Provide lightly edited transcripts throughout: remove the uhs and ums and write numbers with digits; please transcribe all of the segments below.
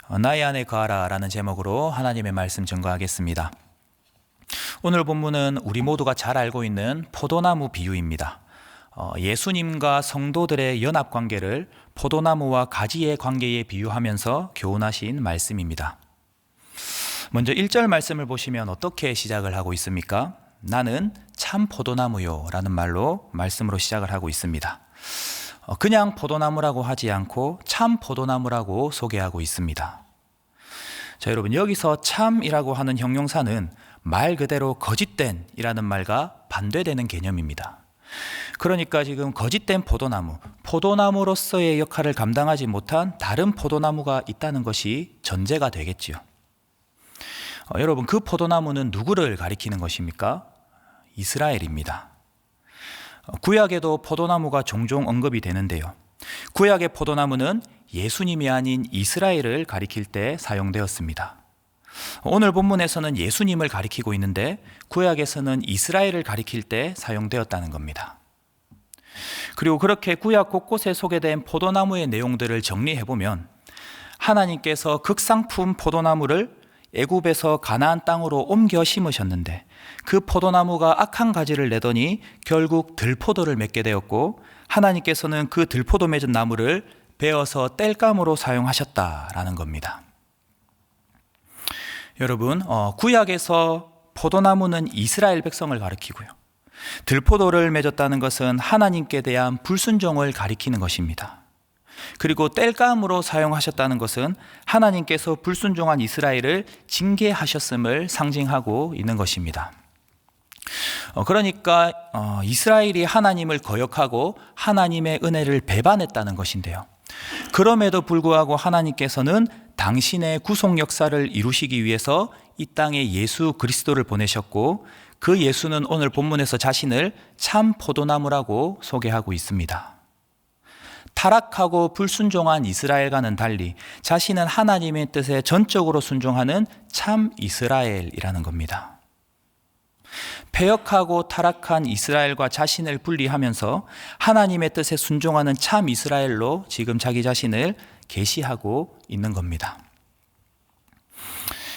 나의 안에 거하라 라는 제목으로 하나님의 말씀 증거하겠습니다. 오늘 본문은 우리 모두가 잘 알고 있는 포도나무 비유입니다. 예수님과 성도들의 연합관계를 포도나무와 가지의 관계에 비유하면서 교훈하신 말씀입니다. 먼저 1절 말씀을 보시면 어떻게 시작을 하고 있습니까? 나는 참 포도나무요 라는 말씀으로 시작을 하고 있습니다. 그냥 포도나무라고 하지 않고 참 포도나무라고 소개하고 있습니다. 자, 여러분, 여기서 참이라고 하는 형용사는 말 그대로 거짓된 이라는 말과 반대되는 개념입니다. 그러니까 지금 거짓된 포도나무로서의 역할을 감당하지 못한 다른 포도나무가 있다는 것이 전제가 되겠지요. 여러분, 그 포도나무는 누구를 가리키는 것입니까? 이스라엘입니다. 구약에도 포도나무가 종종 언급이 되는데요. 구약의 포도나무는 예수님이 아닌 이스라엘을 가리킬 때 사용되었습니다. 오늘 본문에서는 예수님을 가리키고 있는데 구약에서는 이스라엘을 가리킬 때 사용되었다는 겁니다. 그리고 그렇게 구약 곳곳에 소개된 포도나무의 내용들을 정리해보면 하나님께서 극상품 포도나무를 애굽에서 가나안 땅으로 옮겨 심으셨는데 그 포도나무가 악한 가지를 내더니 결국 들포도를 맺게 되었고 하나님께서는 그 들포도 맺은 나무를 베어서 땔감으로 사용하셨다라는 겁니다. 여러분, 구약에서 포도나무는 이스라엘 백성을 가리키고요. 들포도를 맺었다는 것은 하나님께 대한 불순종을 가리키는 것입니다. 그리고 땔감으로 사용하셨다는 것은 하나님께서 불순종한 이스라엘을 징계하셨음을 상징하고 있는 것입니다. 그러니까 이스라엘이 하나님을 거역하고 하나님의 은혜를 배반했다는 것인데요. 그럼에도 불구하고 하나님께서는 당신의 구속 역사를 이루시기 위해서 이 땅에 예수 그리스도를 보내셨고 그 예수는 오늘 본문에서 자신을 참 포도나무라고 소개하고 있습니다. 타락하고 불순종한 이스라엘과는 달리 자신은 하나님의 뜻에 전적으로 순종하는 참 이스라엘이라는 겁니다. 패역하고 타락한 이스라엘과 자신을 분리하면서 하나님의 뜻에 순종하는 참 이스라엘로 지금 자기 자신을 계시하고 있는 겁니다.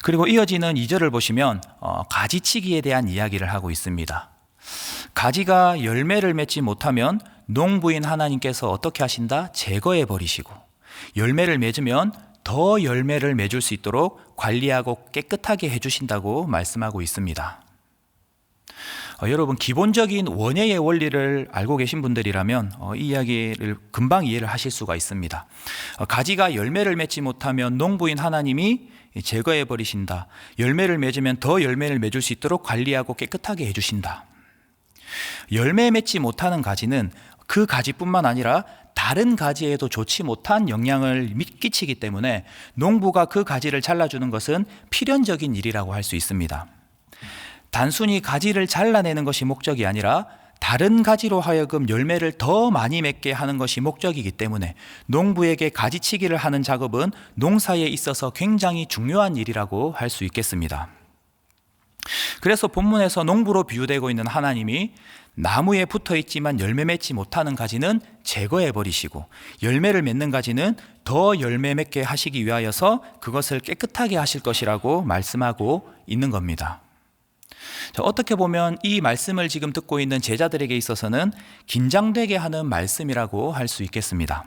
그리고 이어지는 2절을 보시면 가지치기에 대한 이야기를 하고 있습니다. 가지가 열매를 맺지 못하면 농부인 하나님께서 어떻게 하신다? 제거해 버리시고 열매를 맺으면 더 열매를 맺을 수 있도록 관리하고 깨끗하게 해주신다고 말씀하고 있습니다. 여러분, 기본적인 원예의 원리를 알고 계신 분들이라면 이 이야기를 금방 이해를 하실 수가 있습니다. 가지가 열매를 맺지 못하면 농부인 하나님이 제거해 버리신다. 열매를 맺으면 더 열매를 맺을 수 있도록 관리하고 깨끗하게 해주신다. 열매 맺지 못하는 가지는 그 가지뿐만 아니라 다른 가지에도 좋지 못한 영향을 끼치기 때문에 농부가 그 가지를 잘라주는 것은 필연적인 일이라고 할 수 있습니다. 단순히 가지를 잘라내는 것이 목적이 아니라 다른 가지로 하여금 열매를 더 많이 맺게 하는 것이 목적이기 때문에 농부에게 가지치기를 하는 작업은 농사에 있어서 굉장히 중요한 일이라고 할 수 있겠습니다. 그래서 본문에서 농부로 비유되고 있는 하나님이 나무에 붙어 있지만 열매 맺지 못하는 가지는 제거해 버리시고 열매를 맺는 가지는 더 열매 맺게 하시기 위하여서 그것을 깨끗하게 하실 것이라고 말씀하고 있는 겁니다. 자, 어떻게 보면 이 말씀을 지금 듣고 있는 제자들에게 있어서는 긴장되게 하는 말씀이라고 할 수 있겠습니다.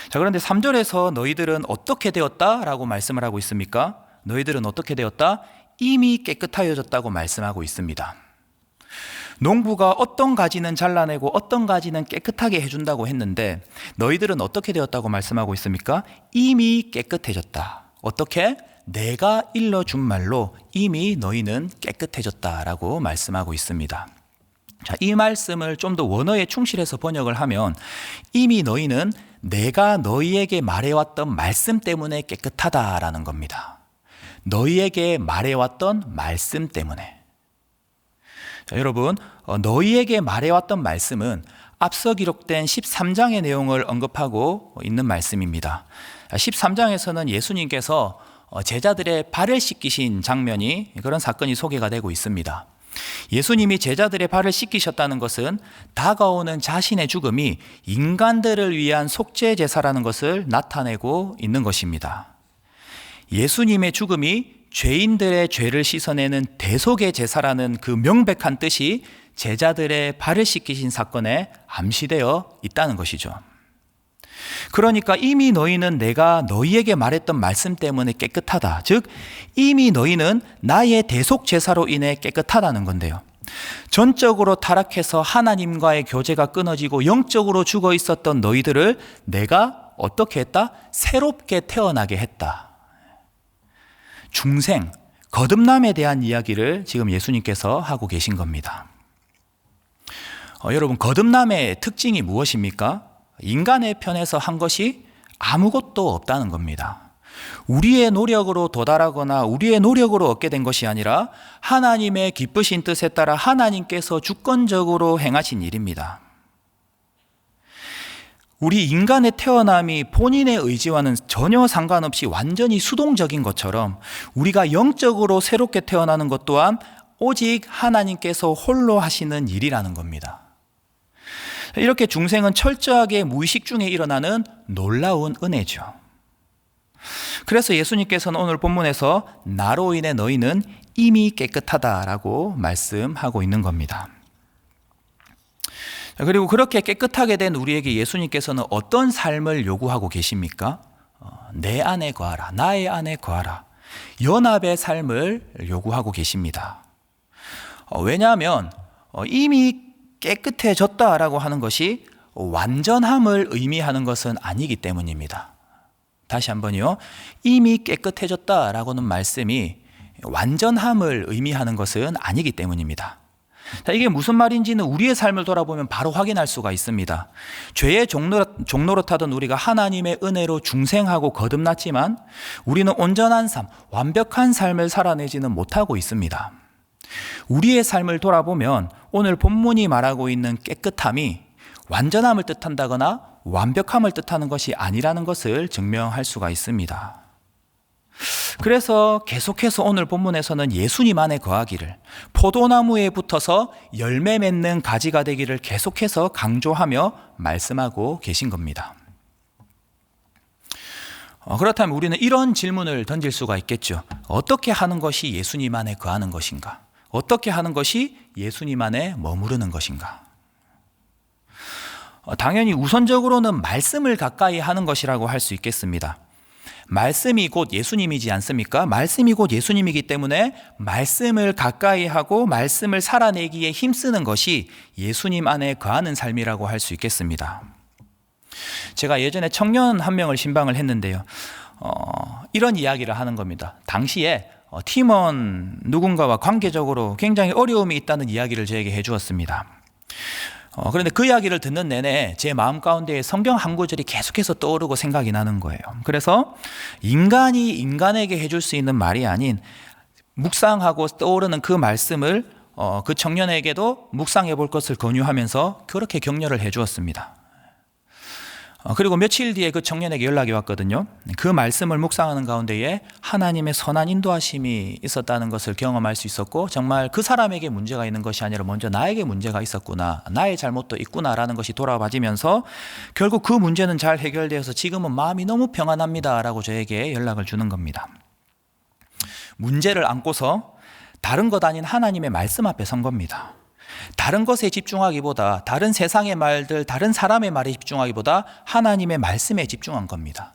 자, 그런데 3절에서 너희들은 어떻게 되었다? 라고 말씀을 하고 있습니까? 너희들은 어떻게 되었다? 이미 깨끗하여졌다고 말씀하고 있습니다. 농부가 어떤 가지는 잘라내고 어떤 가지는 깨끗하게 해준다고 했는데 너희들은 어떻게 되었다고 말씀하고 있습니까? 이미 깨끗해졌다. 어떻게? 내가 일러준 말로 이미 너희는 깨끗해졌다라고 말씀하고 있습니다. 자, 이 말씀을 좀 더 원어에 충실해서 번역을 하면 이미 너희는 내가 너희에게 말해왔던 말씀 때문에 깨끗하다라는 겁니다. 너희에게 말해왔던 말씀 때문에. 자, 여러분, 너희에게 말해왔던 말씀은 앞서 기록된 13장의 내용을 언급하고 있는 말씀입니다. 13장에서는 예수님께서 제자들의 발을 씻기신 장면이, 그런 사건이 소개가 되고 있습니다. 예수님이 제자들의 발을 씻기셨다는 것은 다가오는 자신의 죽음이 인간들을 위한 속죄 제사라는 것을 나타내고 있는 것입니다. 예수님의 죽음이 죄인들의 죄를 씻어내는 대속의 제사라는 그 명백한 뜻이 제자들의 발을 씻기신 사건에 암시되어 있다는 것이죠. 그러니까 이미 너희는 내가 너희에게 말했던 말씀 때문에 깨끗하다. 즉 이미 너희는 나의 대속 제사로 인해 깨끗하다는 건데요. 전적으로 타락해서 하나님과의 교제가 끊어지고 영적으로 죽어 있었던 너희들을 내가 어떻게 했다? 새롭게 태어나게 했다. 중생, 거듭남에 대한 이야기를 지금 예수님께서 하고 계신 겁니다. 여러분, 거듭남의 특징이 무엇입니까? 인간의 편에서 한 것이 아무것도 없다는 겁니다. 우리의 노력으로 도달하거나 우리의 노력으로 얻게 된 것이 아니라 하나님의 기쁘신 뜻에 따라 하나님께서 주권적으로 행하신 일입니다. 우리 인간의 태어남이 본인의 의지와는 전혀 상관없이 완전히 수동적인 것처럼 우리가 영적으로 새롭게 태어나는 것 또한 오직 하나님께서 홀로 하시는 일이라는 겁니다. 이렇게 중생은 철저하게 무의식 중에 일어나는 놀라운 은혜죠. 그래서 예수님께서는 오늘 본문에서 나로 인해 너희는 이미 깨끗하다라고 말씀하고 있는 겁니다. 그리고 그렇게 깨끗하게 된 우리에게 예수님께서는 어떤 삶을 요구하고 계십니까? 내 안에 거하라, 나의 안에 거하라, 연합의 삶을 요구하고 계십니다. 왜냐하면 이미 깨끗해졌다라고 하는 것이 완전함을 의미하는 것은 아니기 때문입니다. 다시 한번요. 이미 깨끗해졌다라고는 말씀이 완전함을 의미하는 것은 아니기 때문입니다. 자, 이게 무슨 말인지는 우리의 삶을 돌아보면 바로 확인할 수가 있습니다. 죄의 종로로 타던 우리가 하나님의 은혜로 중생하고 거듭났지만 우리는 온전한 삶, 완벽한 삶을 살아내지는 못하고 있습니다. 우리의 삶을 돌아보면 오늘 본문이 말하고 있는 깨끗함이 완전함을 뜻한다거나 완벽함을 뜻하는 것이 아니라는 것을 증명할 수가 있습니다. 그래서 계속해서 오늘 본문에서는 예수님 안에 거하기를, 포도나무에 붙어서 열매 맺는 가지가 되기를 계속해서 강조하며 말씀하고 계신 겁니다. 그렇다면 우리는 이런 질문을 던질 수가 있겠죠. 어떻게 하는 것이 예수님 안에 거하는 것인가? 어떻게 하는 것이 예수님 안에 머무르는 것인가? 당연히 우선적으로는 말씀을 가까이 하는 것이라고 할 수 있겠습니다. 말씀이 곧 예수님이지 않습니까? 말씀이 곧 예수님이기 때문에 말씀을 가까이 하고 말씀을 살아내기에 힘쓰는 것이 예수님 안에 거하는 삶이라고 할 수 있겠습니다. 제가 예전에 청년 한 명을 신방을 했는데요. 이런 이야기를 하는 겁니다. 당시에 팀원 누군가와 관계적으로 굉장히 어려움이 있다는 이야기를 저에게 해주었습니다. 그런데 그 이야기를 듣는 내내 제 마음 가운데 성경 한 구절이 계속해서 떠오르고 생각이 나는 거예요. 그래서 인간이 인간에게 해줄 수 있는 말이 아닌 묵상하고 떠오르는 그 말씀을 그 청년에게도 묵상해 볼 것을 권유하면서 그렇게 격려를 해 주었습니다. 그리고 며칠 뒤에 그 청년에게 연락이 왔거든요. 그 말씀을 묵상하는 가운데에 하나님의 선한 인도하심이 있었다는 것을 경험할 수 있었고, 정말 그 사람에게 문제가 있는 것이 아니라 먼저 나에게 문제가 있었구나, 나의 잘못도 있구나라는 것이 돌아봐지면서 결국 그 문제는 잘 해결되어서 지금은 마음이 너무 평안합니다 라고 저에게 연락을 주는 겁니다. 문제를 안고서 다른 것 아닌 하나님의 말씀 앞에 선 겁니다. 다른 것에 집중하기보다, 다른 세상의 말들, 다른 사람의 말에 집중하기보다 하나님의 말씀에 집중한 겁니다.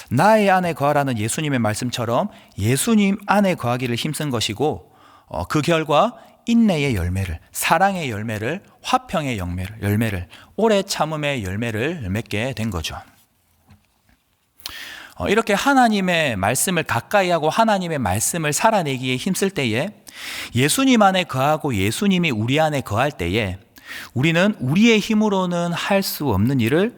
나의 안에 거하라는 예수님의 말씀처럼 예수님 안에 거하기를 힘쓴 것이고, 그 결과 인내의 열매를, 사랑의 열매를, 화평의 열매를, 오래 참음의 열매를 맺게 된 거죠. 이렇게 하나님의 말씀을 가까이 하고 하나님의 말씀을 살아내기에 힘쓸 때에, 예수님 안에 거하고 예수님이 우리 안에 거할 때에 우리는 우리의 힘으로는 할 수 없는 일을,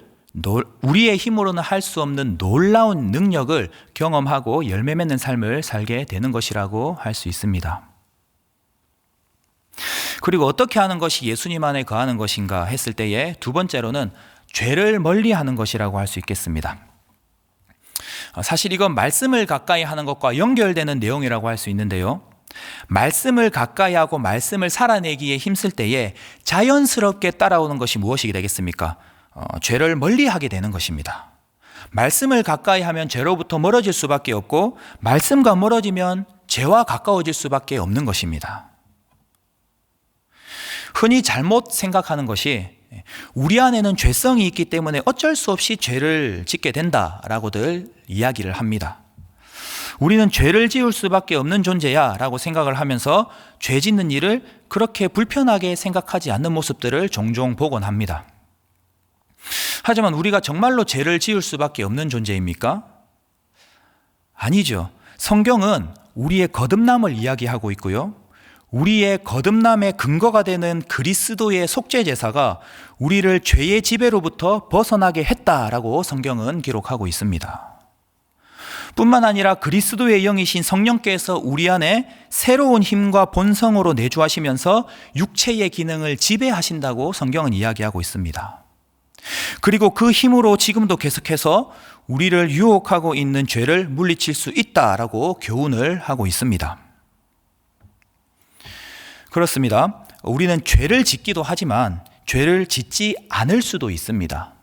우리의 힘으로는 할 수 없는 놀라운 능력을 경험하고 열매 맺는 삶을 살게 되는 것이라고 할 수 있습니다. 그리고 어떻게 하는 것이 예수님 안에 거하는 것인가 했을 때에 두 번째로는 죄를 멀리하는 것이라고 할 수 있겠습니다. 사실 이건 말씀을 가까이 하는 것과 연결되는 내용이라고 할 수 있는데요. 말씀을 가까이 하고 말씀을 살아내기에 힘쓸 때에 자연스럽게 따라오는 것이 무엇이 되겠습니까? 죄를 멀리하게 되는 것입니다. 말씀을 가까이 하면 죄로부터 멀어질 수밖에 없고 말씀과 멀어지면 죄와 가까워질 수밖에 없는 것입니다. 흔히 잘못 생각하는 것이 우리 안에는 죄성이 있기 때문에 어쩔 수 없이 죄를 짓게 된다라고들 이야기를 합니다. 우리는 죄를 지을 수밖에 없는 존재야 라고 생각을 하면서 죄 짓는 일을 그렇게 불편하게 생각하지 않는 모습들을 종종 보곤 합니다. 하지만 우리가 정말로 죄를 지을 수밖에 없는 존재입니까? 아니죠. 성경은 우리의 거듭남을 이야기하고 있고요. 우리의 거듭남의 근거가 되는 그리스도의 속죄제사가 우리를 죄의 지배로부터 벗어나게 했다라고 성경은 기록하고 있습니다. 뿐만 아니라 그리스도의 영이신 성령께서 우리 안에 새로운 힘과 본성으로 내주하시면서 육체의 기능을 지배하신다고 성경은 이야기하고 있습니다. 그리고 그 힘으로 지금도 계속해서 우리를 유혹하고 있는 죄를 물리칠 수 있다라고 교훈을 하고 있습니다. 그렇습니다. 우리는 죄를 짓기도 하지만 죄를 짓지 않을 수도 있습니다.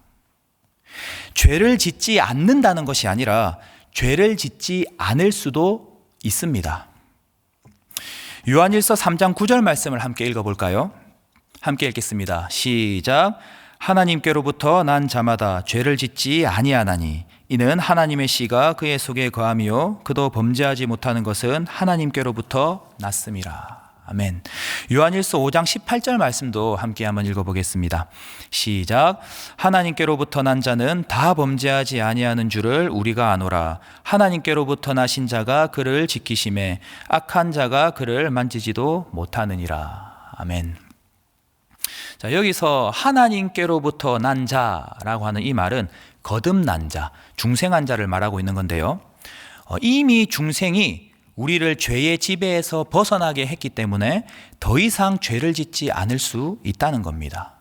죄를 짓지 않는다는 것이 아니라 죄를 짓지 않을 수도 있습니다. 요한일서 3장 9절 말씀을 함께 읽어볼까요? 함께 읽겠습니다. 시작. 하나님께로부터 난 자마다 죄를 짓지 아니하나니 이는 하나님의 씨가 그의 속에 거함이요 그도 범죄하지 못하는 것은 하나님께로부터 났음이라. 아멘. 요한일서 5장 18절 말씀도 함께 한번 읽어보겠습니다. 시작. 하나님께로부터 난 자는 다 범죄하지 아니하는 줄을 우리가 아노라. 하나님께로부터 나신 자가 그를 지키심에 악한 자가 그를 만지지도 못하느니라. 아멘. 자, 여기서 하나님께로부터 난 자라고 하는 이 말은 거듭난 자, 중생한 자를 말하고 있는 건데요. 이미 중생이 우리를 죄의 지배에서 벗어나게 했기 때문에 더 이상 죄를 짓지 않을 수 있다는 겁니다.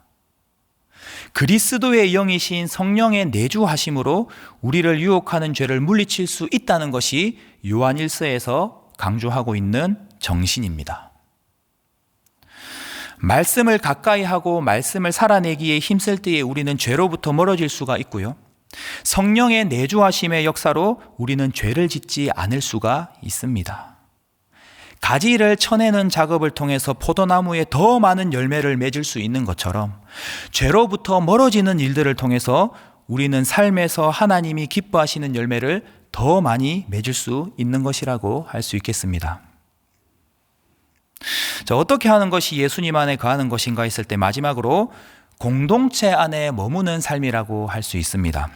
그리스도의 영이신 성령의 내주하심으로 우리를 유혹하는 죄를 물리칠 수 있다는 것이 요한일서에서 강조하고 있는 정신입니다. 말씀을 가까이 하고 말씀을 살아내기에 힘쓸 때에 우리는 죄로부터 멀어질 수가 있고요. 성령의 내주하심의 역사로 우리는 죄를 짓지 않을 수가 있습니다. 가지를 쳐내는 작업을 통해서 포도나무에 더 많은 열매를 맺을 수 있는 것처럼 죄로부터 멀어지는 일들을 통해서 우리는 삶에서 하나님이 기뻐하시는 열매를 더 많이 맺을 수 있는 것이라고 할 수 있겠습니다. 자, 어떻게 하는 것이 예수님 안에 거하는 것인가 했을 때 마지막으로 공동체 안에 머무는 삶이라고 할 수 있습니다.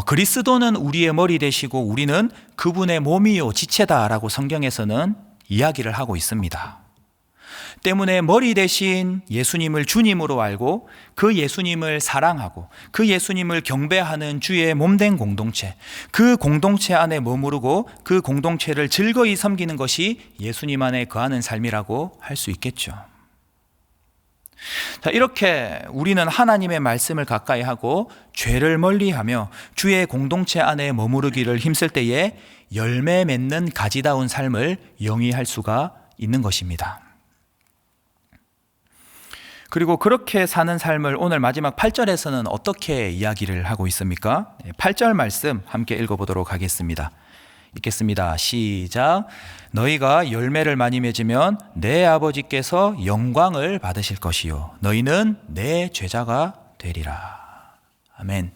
그리스도는 우리의 머리 되시고 우리는 그분의 몸이요 지체다라고 성경에서는 이야기를 하고 있습니다. 때문에 머리 대신 예수님을 주님으로 알고 그 예수님을 사랑하고 그 예수님을 경배하는 주의 몸된 공동체, 그 공동체 안에 머무르고 그 공동체를 즐거이 섬기는 것이 예수님 안에 거하는 삶이라고 할 수 있겠죠. 자, 이렇게 우리는 하나님의 말씀을 가까이 하고 죄를 멀리하며 주의 공동체 안에 머무르기를 힘쓸 때에 열매 맺는 가지다운 삶을 영위할 수가 있는 것입니다. 그리고 그렇게 사는 삶을 오늘 마지막 8절에서는 어떻게 이야기를 하고 있습니까? 8절 말씀 함께 읽어보도록 하겠습니다. 읽겠습니다. 시작. 너희가 열매를 많이 맺으면 내 아버지께서 영광을 받으실 것이요 너희는 내 제자가 되리라. 아멘.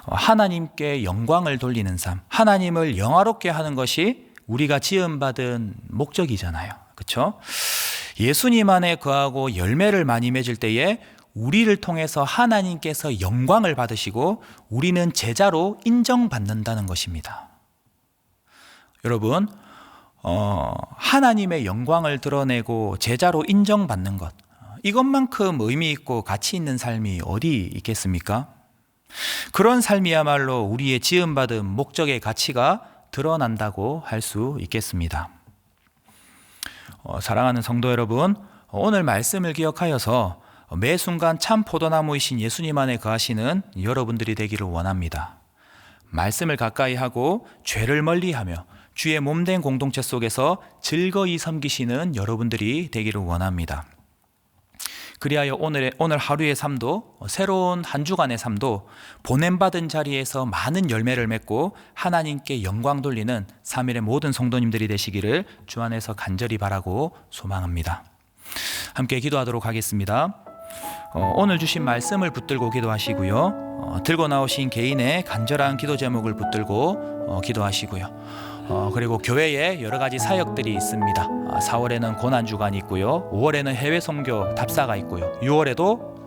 하나님께 영광을 돌리는 삶, 하나님을 영화롭게 하는 것이 우리가 지음받은 목적이잖아요. 그렇죠? 예수님 안에 거하고 열매를 많이 맺을 때에 우리를 통해서 하나님께서 영광을 받으시고 우리는 제자로 인정받는다는 것입니다. 여러분, 하나님의 영광을 드러내고 제자로 인정받는 것, 이것만큼 의미 있고 가치 있는 삶이 어디 있겠습니까? 그런 삶이야말로 우리의 지음받은 목적의 가치가 드러난다고 할 수 있겠습니다. 사랑하는 성도 여러분, 오늘 말씀을 기억하여서 매 순간 참 포도나무이신 예수님 안에 거하시는 여러분들이 되기를 원합니다. 말씀을 가까이 하고 죄를 멀리하며 주의 몸된 공동체 속에서 즐거이 섬기시는 여러분들이 되기를 원합니다. 그리하여 오늘 하루의 삶도, 새로운 한 주간의 삶도 보냄받은 자리에서 많은 열매를 맺고 하나님께 영광 돌리는 3일의 모든 성도님들이 되시기를 주 안에서 간절히 바라고 소망합니다. 함께 기도하도록 하겠습니다. 오늘 주신 말씀을 붙들고 기도하시고요. 들고 나오신 개인의 간절한 기도 제목을 붙들고 기도하시고요. 그리고 교회에 여러 가지 사역들이 있습니다. 4월에는 고난주간이 있고요. 5월에는 해외 선교 답사가 있고요. 6월에도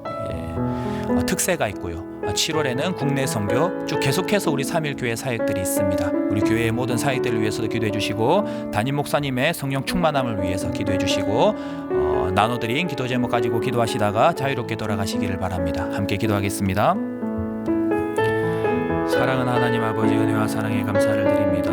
특세가 있고요. 7월에는 국내 선교, 쭉 계속해서 우리 3일 교회 사역들이 있습니다. 우리 교회의 모든 사역들을 위해서도 기도해 주시고, 담임 목사님의 성령 충만함을 위해서 기도해 주시고, 나눠드린 기도 제목 가지고 기도하시다가 자유롭게 돌아가시기를 바랍니다. 함께 기도하겠습니다. 사랑하는 하나님 아버지, 은혜와 사랑에 감사를 드립니다.